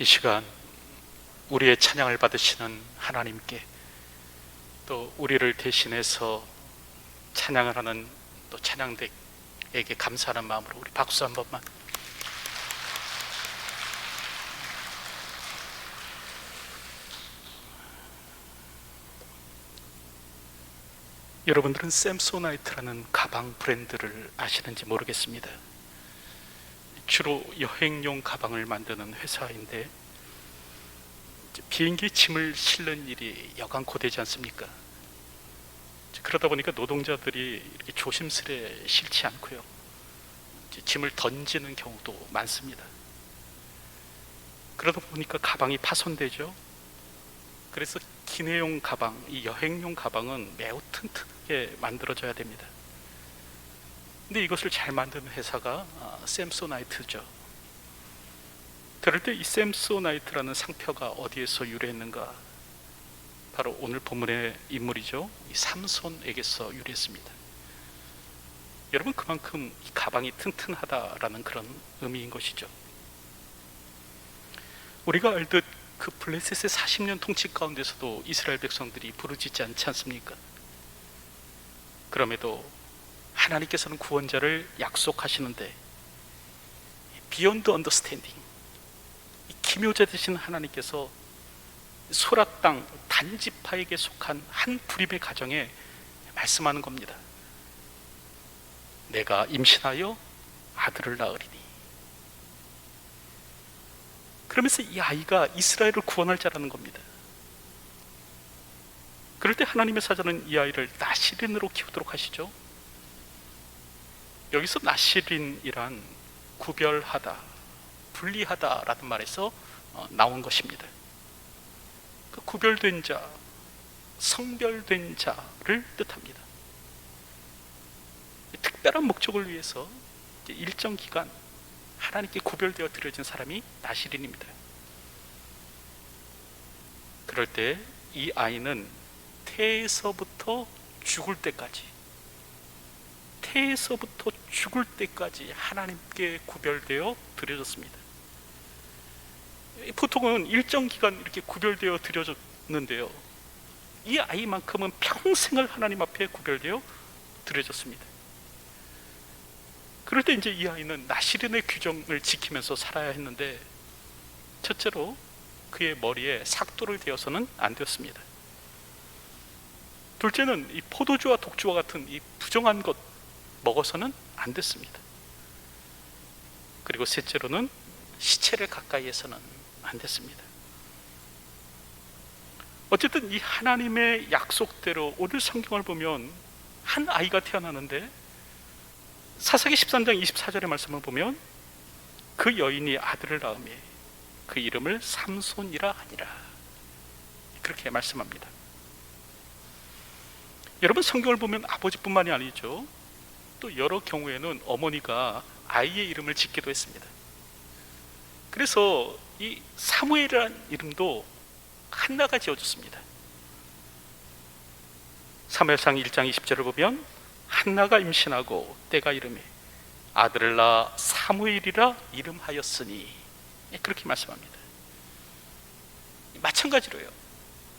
이 시간 우리의 찬양을 받으시는 하나님께, 또 우리를 대신해서 찬양을 하는 또 찬양대에게 감사하는 마음으로 우리 박수 한 번만. 여러분들은 샘소나이트라는 가방 브랜드를 아시는지 모르겠습니다. 주로 여행용 가방을 만드는 회사인데, 비행기에 짐을 실는 일이 여간 고되지 않습니까? 그러다 보니까 노동자들이 이렇게 조심스레 실지 않고요, 짐을 던지는 경우도 많습니다. 그러다 보니까 가방이 파손되죠. 그래서 기내용 가방, 이 여행용 가방은 매우 튼튼하게 만들어져야 됩니다. 근데 이것을 잘 만드는 회사가 샘소나이트죠. 그럴 때 이 샘소나이트라는 상표가 어디에서 유래했는가? 바로 오늘 본문의 인물이죠, 이 삼손에게서 유래했습니다. 여러분, 그만큼 이 가방이 튼튼하다라는 그런 의미인 것이죠. 우리가 알듯 그 블레셋의 40년 통치 가운데서도 이스라엘 백성들이 부르짖지 않지 않습니까? 그럼에도 하나님께서는 구원자를 약속하시는데, 비욘드 언더스탠딩, 기묘자 되신 하나님께서 소라 땅 단지파에게 속한 한 부림의 가정에 말씀하는 겁니다. 내가 임신하여 아들을 낳으리니. 그러면서 이 아이가 이스라엘을 구원할 자라는 겁니다. 그럴 때 하나님의 사자는 이 아이를 나시린으로 키우도록 하시죠. 여기서 나시린이란 구별하다, 분리하다라는 말에서 나온 것입니다. 그 구별된 자, 성별된 자를 뜻합니다. 특별한 목적을 위해서 일정 기간 하나님께 구별되어 드려진 사람이 나시린입니다. 그럴 때 이 아이는 태에서부터 죽을 때까지, 태에서부터 죽을 때까지 하나님께 구별되어 드려졌습니다. 보통은 일정 기간 이렇게 구별되어 드려졌는데요, 이 아이만큼은 평생을 하나님 앞에 구별되어 드려졌습니다. 그럴 때 이제 이 아이는 나시린의 규정을 지키면서 살아야 했는데, 첫째로 그의 머리에 삭도를 대어서는 안 되었습니다. 둘째는 이 포도주와 독주와 같은 이 부정한 것 먹어서는 안 됐습니다. 그리고 셋째로는 시체를 가까이에서는 안 됐습니다. 어쨌든 이 하나님의 약속대로 오늘 성경을 보면 한 아이가 태어나는데, 사사기 13장 24절의 말씀을 보면 그 여인이 아들을 낳으매 그 이름을 삼손이라 하니라, 그렇게 말씀합니다. 여러분, 성경을 보면 아버지뿐만이 아니죠, 또 여러 경우에는 어머니가 아이의 이름을 짓기도 했습니다. 그래서 이 사무엘이라는 이름도 한나가 지어줬습니다. 사무엘상 1장 20절을 보면 한나가 임신하고 때가 이르매 아들을 낳아 사무엘이라 이름하였으니, 그렇게 말씀합니다. 마찬가지로요,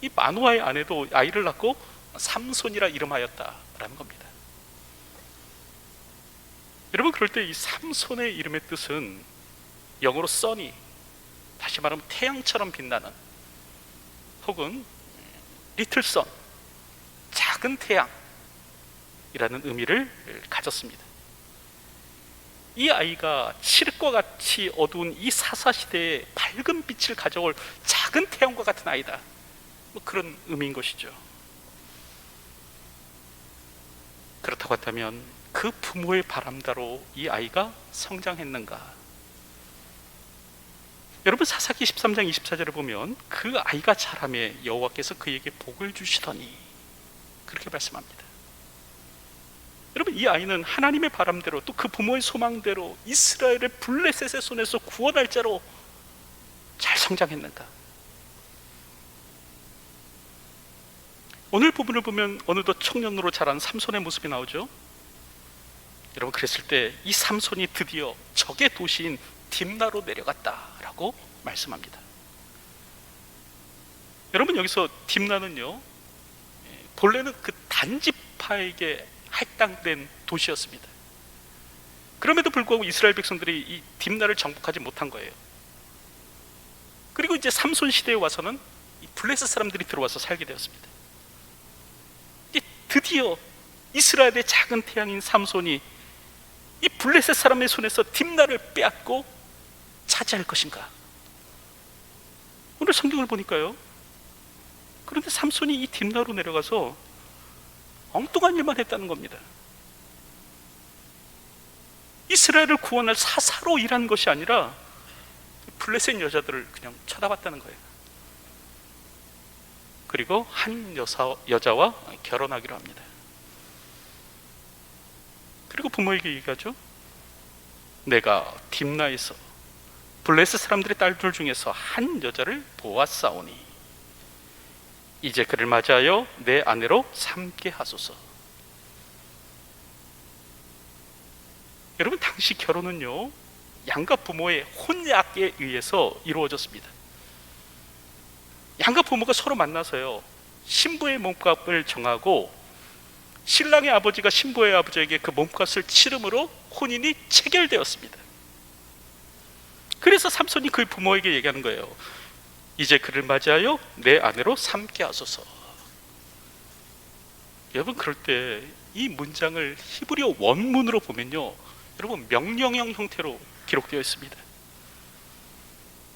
이 마노아의 아내도 아이를 낳고 삼손이라 이름하였다라는 겁니다. 여러분, 그럴 때 이 삼손의 이름의 뜻은 영어로 써니, 다시 말하면 태양처럼 빛나는, 혹은 리틀 선, 작은 태양이라는 의미를 가졌습니다. 이 아이가 칠흑과 같이 어두운 이 사사시대에 밝은 빛을 가져올 작은 태양과 같은 아이다, 그런 의미인 것이죠. 그렇다고 한다면 그 부모의 바람대로 이 아이가 성장했는가? 여러분, 사사기 13장 24절을 보면 그 아이가 자라매 여호와께서 그에게 복을 주시더니, 그렇게 말씀합니다. 여러분, 이 아이는 하나님의 바람대로, 또 그 부모의 소망대로 이스라엘을 블레셋의 손에서 구원할 자로 잘 성장했는가? 오늘 부분을 보면 어느덧 청년으로 자란 삼손의 모습이 나오죠. 여러분, 그랬을 때 이 삼손이 드디어 적의 도시인 딥나로 내려갔다라고 말씀합니다. 여러분, 여기서 딥나는요, 본래는 그 단지파에게 할당된 도시였습니다. 그럼에도 불구하고 이스라엘 백성들이 이 딥나를 정복하지 못한 거예요. 그리고 이제 삼손 시대에 와서는 이 블레셋 사람들이 들어와서 살게 되었습니다. 이제 드디어 이스라엘의 작은 태양인 삼손이 이 블레셋 사람의 손에서 딥나를 빼앗고 차지할 것인가? 오늘 성경을 보니까요, 그런데 삼손이 이 딥나로 내려가서 엉뚱한 일만 했다는 겁니다. 이스라엘을 구원할 사사로 일한 것이 아니라 블레셋 여자들을 그냥 쳐다봤다는 거예요. 그리고 한 여자와 결혼하기로 합니다. 그리고 부모에게 얘기하죠. 내가 딥나에서 블레셋 사람들의 딸들 중에서 한 여자를 보았사오니 이제 그를 맞이하여 내 아내로 삼게 하소서. 여러분, 당시 결혼은요, 양가 부모의 혼약에 의해서 이루어졌습니다. 양가 부모가 서로 만나서요, 신부의 몸값을 정하고 신랑의 아버지가 신부의 아버지에게 그 몸값을 치름으로 혼인이 체결되었습니다. 그래서 삼손이 그 부모에게 얘기하는 거예요. 이제 그를 맞이하여 내 아내로 삼게 하소서. 여러분, 그럴 때 이 문장을 히브리어 원문으로 보면요, 여러분, 명령형 형태로 기록되어 있습니다.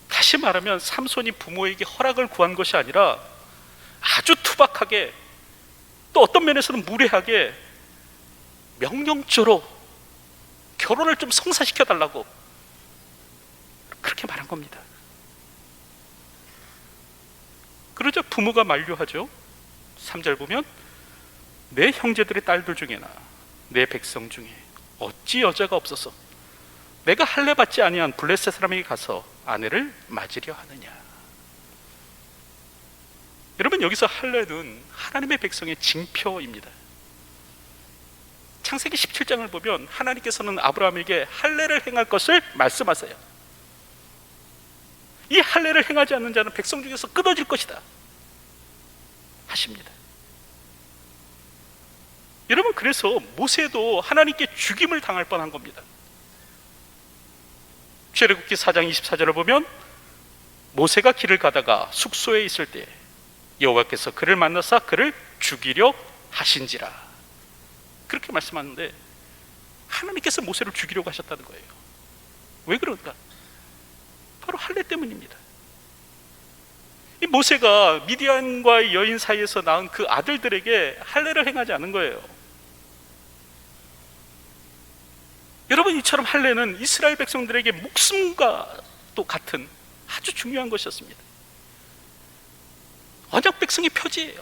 다시 말하면 삼손이 부모에게 허락을 구한 것이 아니라 아주 투박하게, 또 어떤 면에서는 무례하게 명령조로 결혼을 좀 성사시켜 달라고 그렇게 말한 겁니다. 그러자 부모가 만류하죠. 3절 보면 내 형제들의 딸들 중에나 내 백성 중에 어찌 여자가 없어서 내가 할례 받지 아니한 블레셋 사람에게 가서 아내를 맞으려 하느냐. 여러분, 여기서 할례는 하나님의 백성의 징표입니다. 창세기 17장을 보면 하나님께서는 아브라함에게 할례를 행할 것을 말씀하세요. 이 할례를 행하지 않는 자는 백성 중에서 끊어질 것이다 하십니다. 여러분, 그래서 모세도 하나님께 죽임을 당할 뻔한 겁니다. 출애굽기 4장 24절을 보면 모세가 길을 가다가 숙소에 있을 때 여호와께서 그를 만나사 그를 죽이려 하신지라, 그렇게 말씀하는데 하나님께서 모세를 죽이려고 하셨다는 거예요. 왜 그런가? 바로 할례 때문입니다. 이 모세가 미디안과의 여인 사이에서 낳은 그 아들들에게 할례를 행하지 않은 거예요. 여러분, 이처럼 할례는 이스라엘 백성들에게 목숨과 또 같은 아주 중요한 것이었습니다. 언약 백성의 표지예요.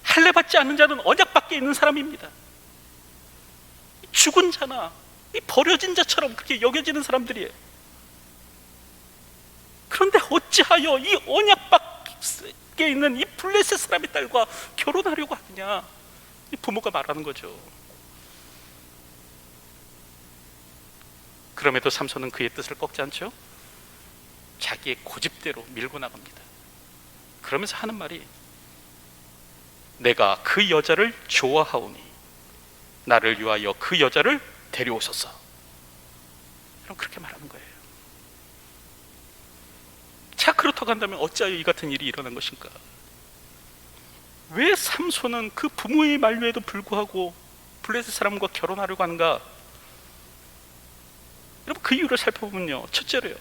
할례 받지 않는 자는 언약 밖에 있는 사람입니다. 죽은 자나 이 버려진 자처럼 그렇게 여겨지는 사람들이에요. 그런데 어찌하여 이 언약 밖에 있는 이 블레셋 사람의 딸과 결혼하려고 하느냐, 이 부모가 말하는 거죠. 그럼에도 삼손은 그의 뜻을 꺾지 않죠. 자기의 고집대로 밀고 나갑니다. 그러면서 하는 말이 내가 그 여자를 좋아하오니 나를 위하여 그 여자를 데려오소서. 그럼 그렇게 말하는 거예요. 자, 그렇다고 한다면 어찌하여 이 같은 일이 일어난 것인가? 왜 삼손은 그 부모의 만류에도 불구하고 블레셋 사람과 결혼하려고 하는가? 여러분, 그 이유를 살펴보면요, 첫째로요,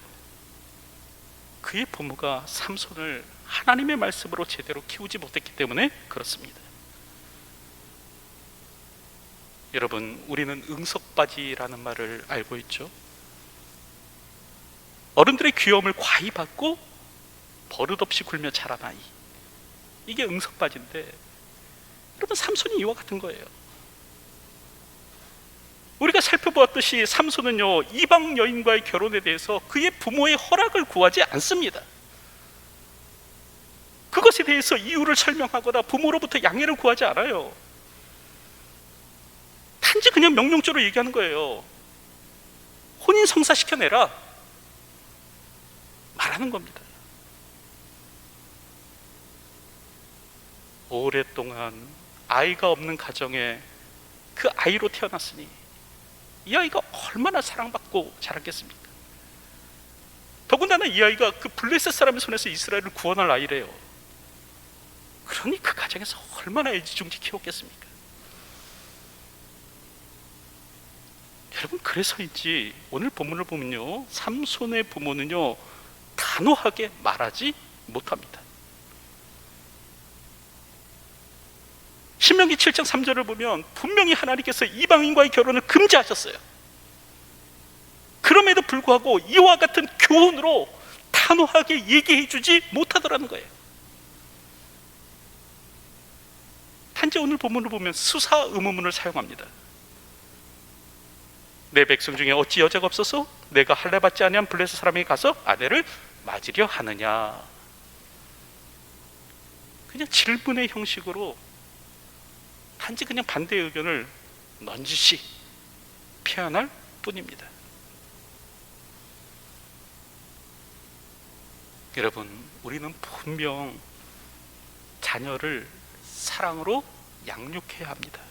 그의 부모가 삼손을 하나님의 말씀으로 제대로 키우지 못했기 때문에 그렇습니다. 여러분, 우리는 응석바지라는 말을 알고 있죠. 어른들의 귀여움을 과히 받고 버릇없이 굴며 자란 아이, 이게 응석바지인데, 여러분, 삼손이 이와 같은 거예요. 우리가 살펴보았듯이 삼손은요, 이방 여인과의 결혼에 대해서 그의 부모의 허락을 구하지 않습니다. 그것에 대해서 이유를 설명하거나 부모로부터 양해를 구하지 않아요. 단지 그냥 명령조로 얘기하는 거예요. 혼인 성사시켜내라 말하는 겁니다. 오랫동안 아이가 없는 가정에 그 아이로 태어났으니 이 아이가 얼마나 사랑받고 자랐겠습니까? 더군다나 이 아이가 그 블레셋 사람의 손에서 이스라엘을 구원할 아이래요. 그러니 그 가정에서 얼마나 애지중지 키웠겠습니까? 여러분, 그래서인지 오늘 본문을 보면요, 삼손의 부모는요 단호하게 말하지 못합니다. 신명기 7장 3절을 보면 분명히 하나님께서 이방인과의 결혼을 금지하셨어요. 그럼에도 불구하고 이와 같은 교훈으로 단호하게 얘기해 주지 못하더라는 거예요. 단지 오늘 본문을 보면 수사 의문문을 사용합니다. 내 백성 중에 어찌 여자가 없어서 내가 할례 받지 아니한 블레셋 사람에게 가서 아내를 맞으려 하느냐. 그냥 질문의 형식으로 단지 그냥 반대의 의견을 넌지시 표현할 뿐입니다. 여러분, 우리는 분명 자녀를 사랑으로 양육해야 합니다.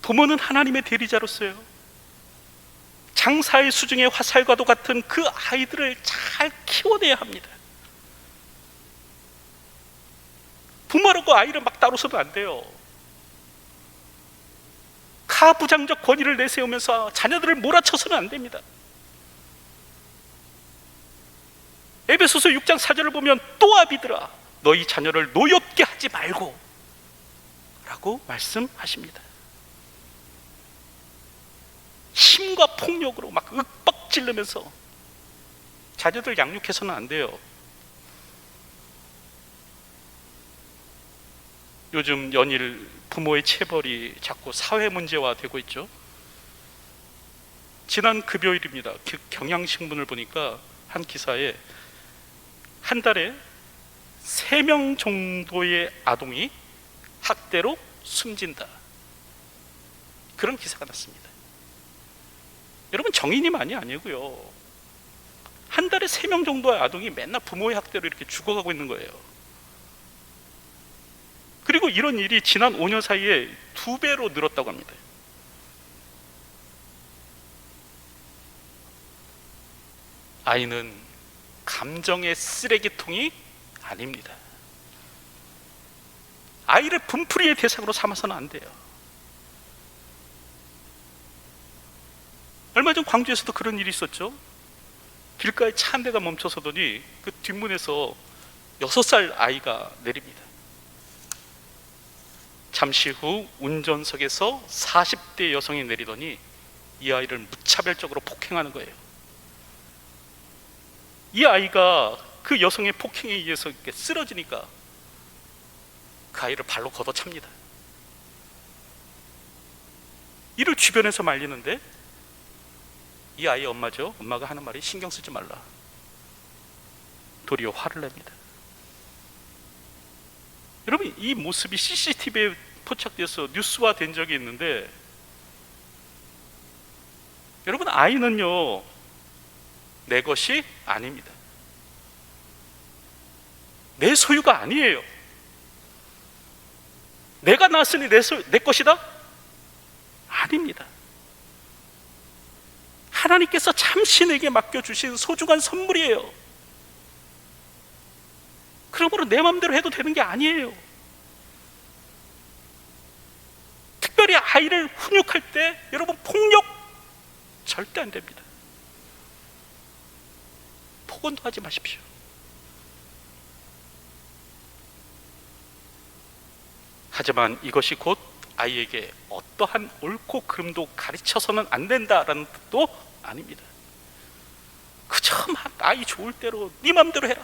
부모는 하나님의 대리자로서요, 장사의 수중의 화살과도 같은 그 아이들을 잘 키워내야 합니다. 부모라고 아이를 막 다루서도 안 돼요. 가부장적 권위를 내세우면서 자녀들을 몰아쳐서는 안 됩니다. 에베소서 6장 4절을 보면 또 아비들아 너희 자녀를 노엽게 하지 말고 라고 말씀하십니다. 힘과 폭력으로 막 윽박지르면서 자녀들 양육해서는 안 돼요. 요즘 연일 부모의 체벌이 자꾸 사회 문제화 되고 있죠. 지난 금요일입니다. 경향신문을 보니까 한 기사에 한 달에 3명 정도의 아동이 학대로 숨진다, 그런 기사가 났습니다. 여러분, 정의님만이 아니고요, 한 달에 3명 정도의 아동이 맨날 부모의 학대로 이렇게 죽어가고 있는 거예요. 그리고 이런 일이 지난 5년 사이에 2배로 늘었다고 합니다. 아이는 감정의 쓰레기통이 아닙니다. 아이를 분풀이의 대상으로 삼아서는 안 돼요. 얼마 전 광주에서도 그런 일이 있었죠. 길가에 차 한 대가 멈춰서더니 그 뒷문에서 6살 아이가 내립니다. 잠시 후 운전석에서 40대 여성이 내리더니 이 아이를 무차별적으로 폭행하는 거예요. 이 아이가 그 여성의 폭행에 의해서 이렇게 쓰러지니까 그 아이를 발로 걷어찹니다. 이를 주변에서 말리는데 이 아이의 엄마죠. 엄마가 하는 말이 신경 쓰지 말라. 도리어 화를 냅니다. 여러분, 이 모습이 CCTV에 포착돼서 뉴스화된 적이 있는데, 여러분, 아이는요 내 것이 아닙니다. 내 소유가 아니에요. 내가 낳았으니 내 것이다? 아닙니다. 하나님께서 잠시 내게 맡겨주신 소중한 선물이에요. 그러므로 내 마음대로 해도 되는 게 아니에요. 특별히 아이를 훈육할 때 여러분, 폭력 절대 안 됩니다. 폭언도 하지 마십시오. 하지만 이것이 곧 아이에게 어떠한 옳고 그름도 가르쳐서는 안 된다라는 뜻도 아닙니다. 그저 막 아이 좋을 대로 네 맘대로 해라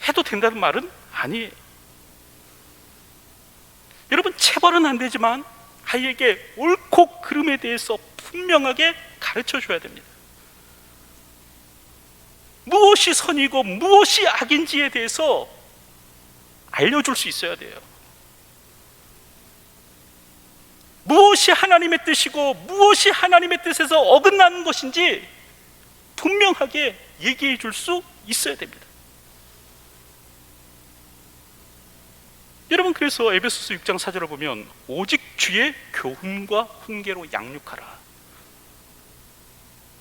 해도 된다는 말은 아니에요. 여러분, 체벌은 안 되지만 아이에게 옳고 그름에 대해서 분명하게 가르쳐 줘야 됩니다. 무엇이 선이고 무엇이 악인지에 대해서 알려줄 수 있어야 돼요. 무엇이 하나님의 뜻이고 무엇이 하나님의 뜻에서 어긋나는 것인지 분명하게 얘기해 줄 수 있어야 됩니다. 여러분, 그래서 에베소서 6장 4절을 보면 오직 주의 교훈과 훈계로 양육하라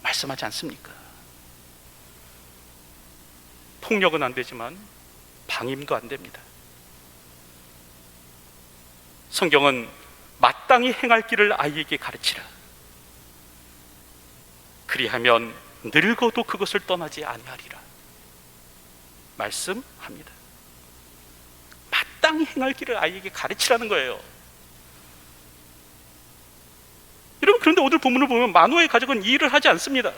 말씀하지 않습니까? 폭력은 안 되지만 방임도 안 됩니다. 성경은 마땅히 행할 길을 아이에게 가르치라, 그리하면 늙어도 그것을 떠나지 아니하리라 말씀합니다. 마땅히 행할 길을 아이에게 가르치라는 거예요. 여러분, 그런데 오늘 본문을 보면 마노아의 가족은 이 일을 하지 않습니다.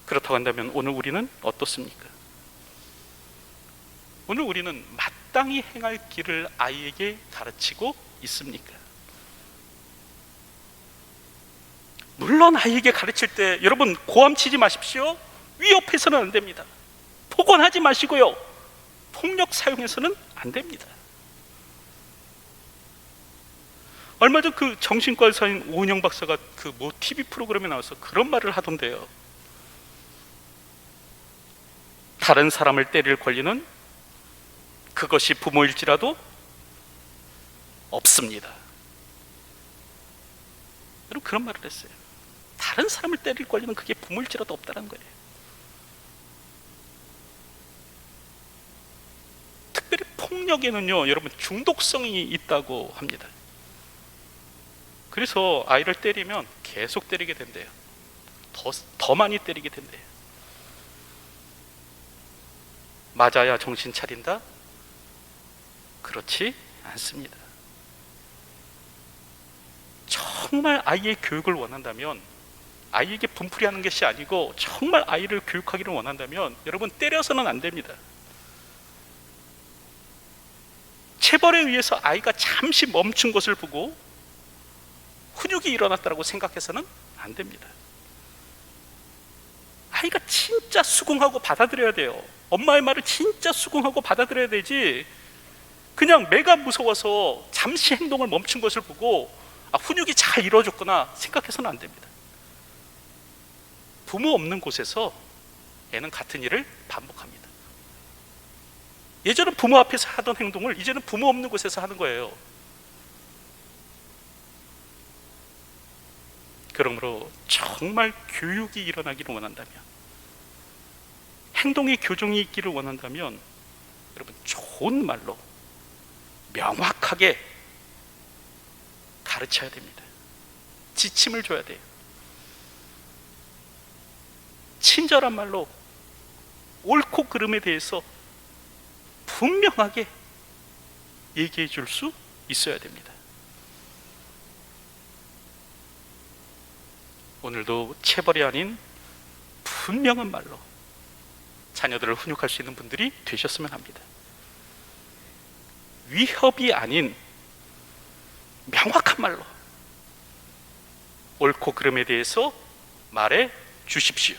그렇다고 한다면 오늘 우리는 어떻습니까? 오늘 우리는 마땅히 행할 길을 아이에게 가르치고 있습니까? 물론 아이에게 가르칠 때 여러분 고함치지 마십시오. 위협해서는 안 됩니다. 폭언하지 마시고요, 폭력 사용해서는 안 됩니다. 얼마 전 그 정신과 의사인 오은영 박사가 그 뭐 TV 프로그램에 나와서 그런 말을 하던데요. 다른 사람을 때릴 권리는 그것이 부모일지라도 없습니다. 여러분, 그런 말을 했어요. 다른 사람을 때릴 권리는 그게 부모일지라도 없다는 거예요. 특별히 폭력에는요, 여러분, 중독성이 있다고 합니다. 그래서 아이를 때리면 계속 때리게 된대요. 더 많이 때리게 된대요. 맞아야 정신 차린다? 그렇지 않습니다. 정말 아이의 교육을 원한다면, 아이에게 분풀이하는 것이 아니고 정말 아이를 교육하기를 원한다면 여러분, 때려서는 안 됩니다. 체벌에 의해서 아이가 잠시 멈춘 것을 보고 훈육이 일어났다고 생각해서는 안 됩니다. 아이가 진짜 수긍하고 받아들여야 돼요. 엄마의 말을 진짜 수긍하고 받아들여야 되지, 그냥 매가 무서워서 잠시 행동을 멈춘 것을 보고 훈육이 잘 이루어졌구나 생각해서는 안 됩니다. 부모 없는 곳에서 애는 같은 일을 반복합니다. 예전은 부모 앞에서 하던 행동을 이제는 부모 없는 곳에서 하는 거예요. 그러므로 정말 교육이 일어나기를 원한다면, 행동의 교정이 있기를 원한다면 여러분, 좋은 말로 명확하게 가르쳐야 됩니다. 지침을 줘야 돼요. 친절한 말로 옳고 그름에 대해서 분명하게 얘기해 줄 수 있어야 됩니다. 오늘도 체벌이 아닌 분명한 말로 자녀들을 훈육할 수 있는 분들이 되셨으면 합니다. 위협이 아닌 명확한 말로 옳고 그름에 대해서 말해 주십시오.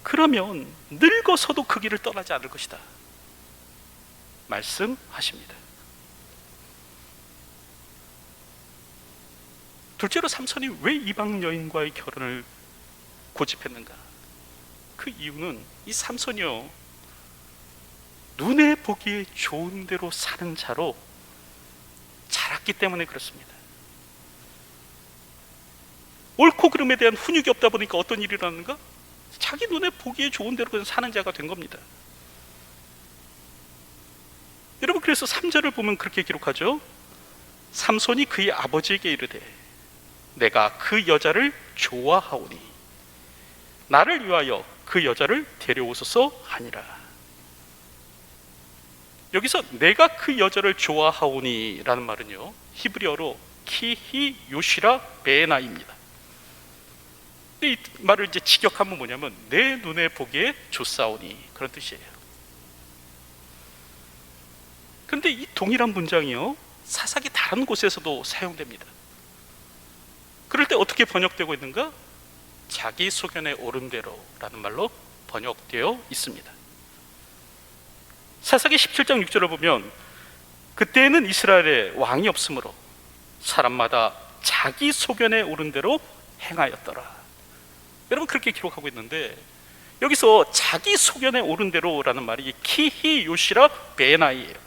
그러면 늙어서도 그 길을 떠나지 않을 것이다 말씀하십니다. 둘째로 삼손이 왜 이방 여인과의 결혼을 고집했는가? 그 이유는 이 삼손이요, 눈에 보기에 좋은 대로 사는 자로 자랐기 때문에 그렇습니다. 옳고 그름에 대한 훈육이 없다 보니까 어떤 일이 일어났는가? 자기 눈에 보기에 좋은 대로 그냥 사는 자가 된 겁니다. 여러분, 그래서 3절을 보면 그렇게 기록하죠. 삼손이 그의 아버지에게 이르되 내가 그 여자를 좋아하오니 나를 위하여 그 여자를 데려오소서 하니라. 여기서 내가 그 여자를 좋아하오니 라는 말은요, 히브리어로 키히 요시라 베나입니다. 근데 이 말을 이제 직역하면 뭐냐면 내 눈에 보기에 좋사오니, 그런 뜻이에요. 그런데 이 동일한 문장이요, 사사기 다른 곳에서도 사용됩니다. 그럴 때 어떻게 번역되고 있는가? 자기 소견에 오른 대로 라는 말로 번역되어 있습니다. 사사기 17장 6절을 보면 그때에는 이스라엘에 왕이 없으므로 사람마다 자기 소견에 오른 대로 행하였더라. 여러분, 그렇게 기록하고 있는데, 여기서 자기 소견에 옳은 대로라는 말이 키히 요시라 베나이예요.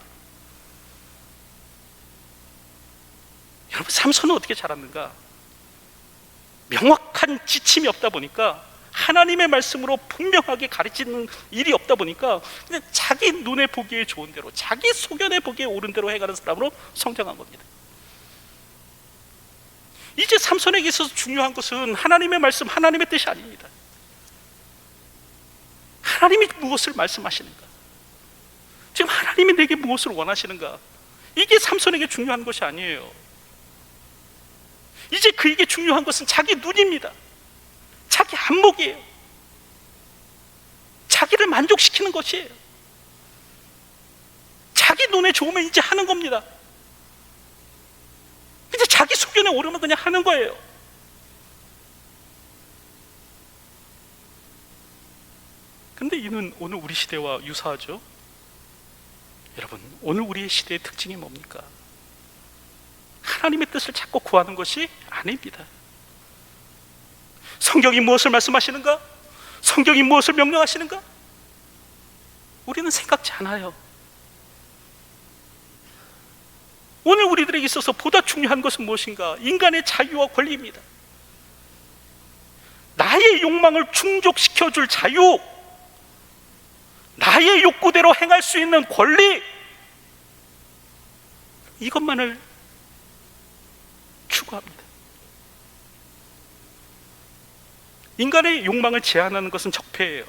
여러분, 삼손은 어떻게 자랐는가? 명확한 지침이 없다 보니까, 하나님의 말씀으로 분명하게 가르치는 일이 없다 보니까 그냥 자기 눈에 보기에 좋은 대로, 자기 소견에 보기에 옳은 대로 해가는 사람으로 성장한 겁니다. 이제 삼손에게 있어서 중요한 것은 하나님의 말씀, 하나님의 뜻이 아닙니다. 하나님이 무엇을 말씀하시는가? 지금 하나님이 내게 무엇을 원하시는가? 이게 삼손에게 중요한 것이 아니에요. 이제 그에게 중요한 것은 자기 눈입니다. 자기 안목이에요. 자기를 만족시키는 것이에요. 자기 눈에 좋으면 이제 하는 겁니다. 이제 자기 소견에 오르면 그냥 하는 거예요. 근데 이는 오늘 우리 시대와 유사하죠? 여러분, 오늘 우리의 시대의 특징이 뭡니까? 하나님의 뜻을 찾고 구하는 것이 아닙니다. 성경이 무엇을 말씀하시는가? 성경이 무엇을 명령하시는가? 우리는 생각지 않아요. 오늘 우리들에게 있어서 보다 중요한 것은 무엇인가? 인간의 자유와 권리입니다. 나의 욕망을 충족시켜줄 자유, 나의 욕구대로 행할 수 있는 권리, 이것만을 추구합니다. 인간의 욕망을 제한하는 것은 적폐예요.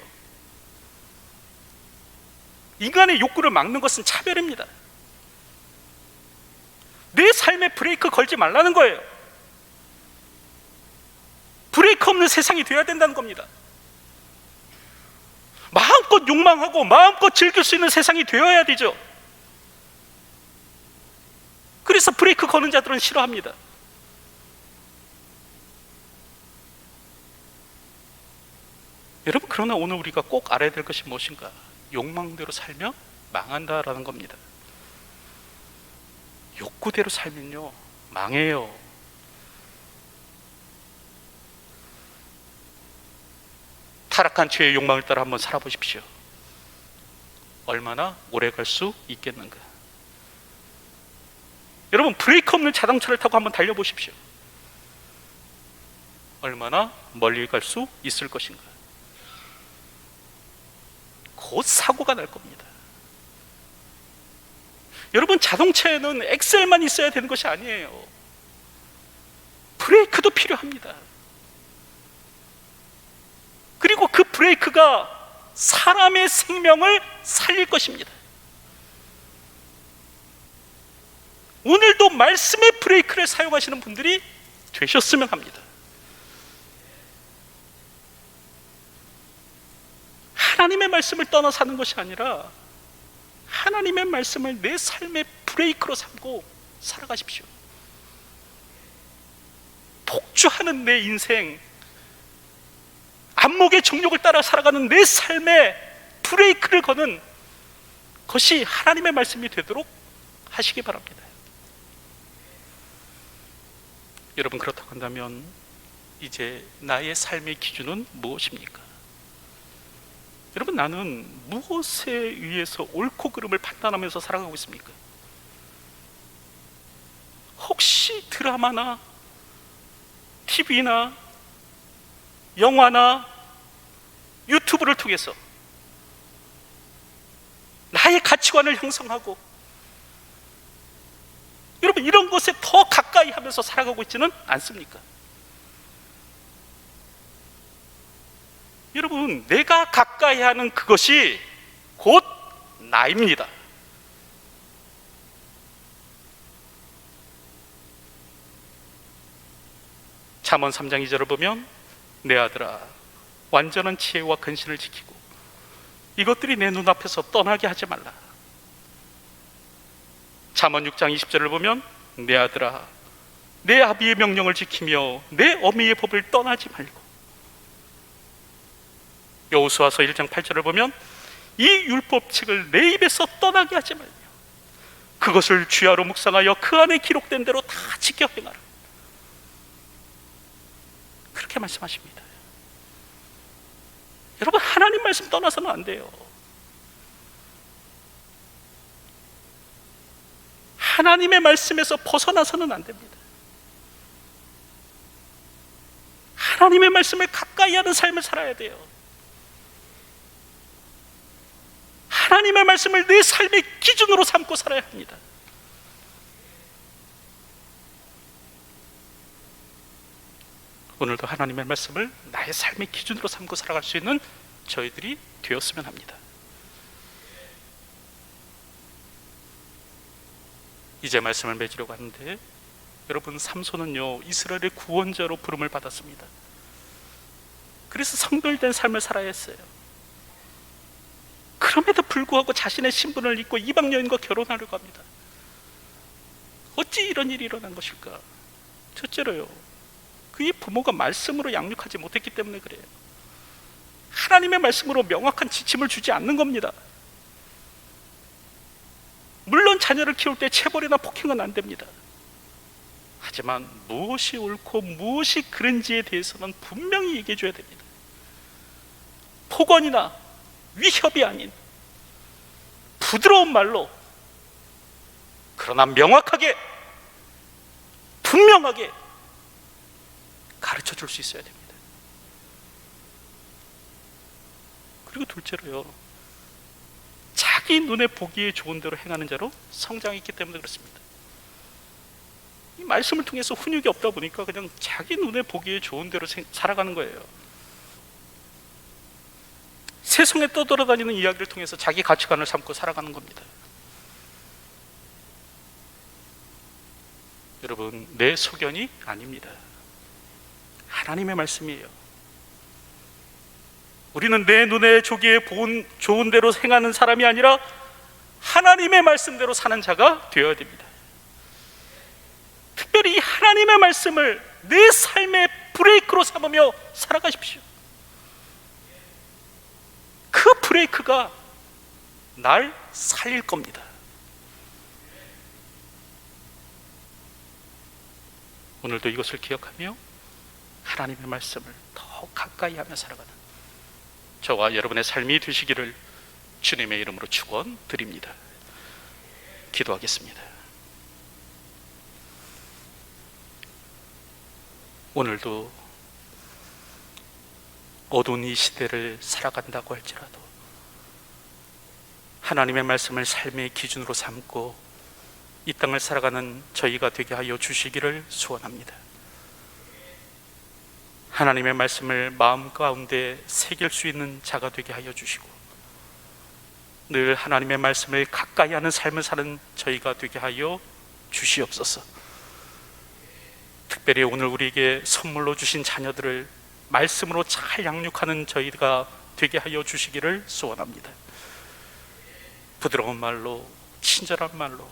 인간의 욕구를 막는 것은 차별입니다. 내 삶에 브레이크 걸지 말라는 거예요. 브레이크 없는 세상이 되어야 된다는 겁니다. 마음껏 욕망하고 마음껏 즐길 수 있는 세상이 되어야 되죠. 그래서 브레이크 거는 자들은 싫어합니다. 여러분, 그러나 오늘 우리가 꼭 알아야 될 것이 무엇인가? 욕망대로 살면 망한다라는 겁니다. 욕구대로 살면요, 망해요. 타락한 죄의 욕망을 따라 한번 살아보십시오. 얼마나 오래 갈 수 있겠는가? 여러분, 브레이크 없는 자동차를 타고 한번 달려보십시오. 얼마나 멀리 갈 수 있을 것인가? 곧 사고가 날 겁니다. 여러분, 자동차에는 엑셀만 있어야 되는 것이 아니에요. 브레이크도 필요합니다. 그리고 그 브레이크가 사람의 생명을 살릴 것입니다. 오늘도 말씀의 브레이크를 사용하시는 분들이 되셨으면 합니다. 하나님의 말씀을 떠나 사는 것이 아니라 하나님의 말씀을 내 삶의 브레이크로 삼고 살아가십시오. 폭주하는 내 인생, 안목의 정욕을 따라 살아가는 내 삶에 브레이크를 거는 것이 하나님의 말씀이 되도록 하시기 바랍니다. 여러분, 그렇다고 한다면 이제 나의 삶의 기준은 무엇입니까? 여러분, 나는 무엇에 의해서 옳고 그름을 판단하면서 살아가고 있습니까? 혹시 드라마나 TV나 영화나 유튜브를 통해서 나의 가치관을 형성하고, 여러분, 이런 것에 더 가까이 하면서 살아가고 있지는 않습니까? 여러분, 내가 가까이 하는 그것이 곧 나입니다. 잠언 3장 2절을 보면, 내 아들아, 완전한 지혜와 근신을 지키고 이것들이 내 눈앞에서 떠나게 하지 말라. 잠언 6장 20절을 보면, 내 아들아, 내 아비의 명령을 지키며 내 어미의 법을 떠나지 말고. 여호수아서 1장 8절을 보면, 이 율법책을 내 입에서 떠나게 하지 말며 그것을 주야로 묵상하여 그 안에 기록된 대로 다 지켜 행하라. 그렇게 말씀하십니다. 여러분, 하나님 말씀 떠나서는 안 돼요. 하나님의 말씀에서 벗어나서는 안 됩니다. 하나님의 말씀을 가까이 하는 삶을 살아야 돼요. 하나님의 말씀을 내 삶의 기준으로 삼고 살아야 합니다. 오늘도 하나님의 말씀을 나의 삶의 기준으로 삼고 살아갈 수 있는 저희들이 되었으면 합니다. 이제 말씀을 맺으려고 하는데, 여러분, 삼손은요 이스라엘의 구원자로 부름을 받았습니다. 그래서 성결된 삶을 살아야 했어요. 그럼에도 불구하고 자신의 신분을 잊고 이방 여인과 결혼하려고 합니다. 어찌 이런 일이 일어난 것일까? 첫째로요, 그의 부모가 말씀으로 양육하지 못했기 때문에 그래요. 하나님의 말씀으로 명확한 지침을 주지 않는 겁니다. 물론 자녀를 키울 때 체벌이나 폭행은 안 됩니다. 하지만 무엇이 옳고 무엇이 그른지에 대해서는 분명히 얘기해 줘야 됩니다. 폭언이나 위협이 아닌 부드러운 말로, 그러나 명확하게 분명하게 가르쳐 줄 수 있어야 됩니다. 그리고 둘째로요, 자기 눈에 보기에 좋은 대로 행하는 자로 성장했기 때문에 그렇습니다. 이 말씀을 통해서 훈육이 없다 보니까 그냥 자기 눈에 보기에 좋은 대로 살아가는 거예요. 세상에 떠돌아다니는 이야기를 통해서 자기 가치관을 삼고 살아가는 겁니다. 여러분, 내 소견이 아닙니다. 하나님의 말씀이에요. 우리는 내 눈에 보기에 좋은 대로 행하는 사람이 아니라 하나님의 말씀대로 사는 자가 되어야 됩니다. 특별히 하나님의 말씀을 내 삶의 브레이크로 삼으며 살아가십시오. 그 브레이크가 날 살릴 겁니다. 오늘도 이것을 기억하며 하나님의 말씀을 더 가까이 하며 살아가는 저와 여러분의 삶이 되시기를 주님의 이름으로 축원드립니다. 기도하겠습니다. 오늘도 어두운 이 시대를 살아간다고 할지라도 하나님의 말씀을 삶의 기준으로 삼고 이 땅을 살아가는 저희가 되게 하여 주시기를 소원합니다. 하나님의 말씀을 마음 가운데 새길 수 있는 자가 되게 하여 주시고 늘 하나님의 말씀을 가까이 하는 삶을 사는 저희가 되게 하여 주시옵소서. 특별히 오늘 우리에게 선물로 주신 자녀들을 말씀으로 잘 양육하는 저희가 되게 하여 주시기를 소원합니다. 부드러운 말로, 친절한 말로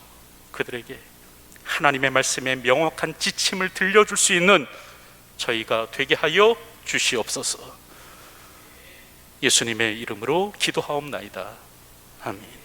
그들에게 하나님의 말씀의 명확한 지침을 들려줄 수 있는 저희가 되게 하여 주시옵소서. 예수님의 이름으로 기도하옵나이다. 아멘.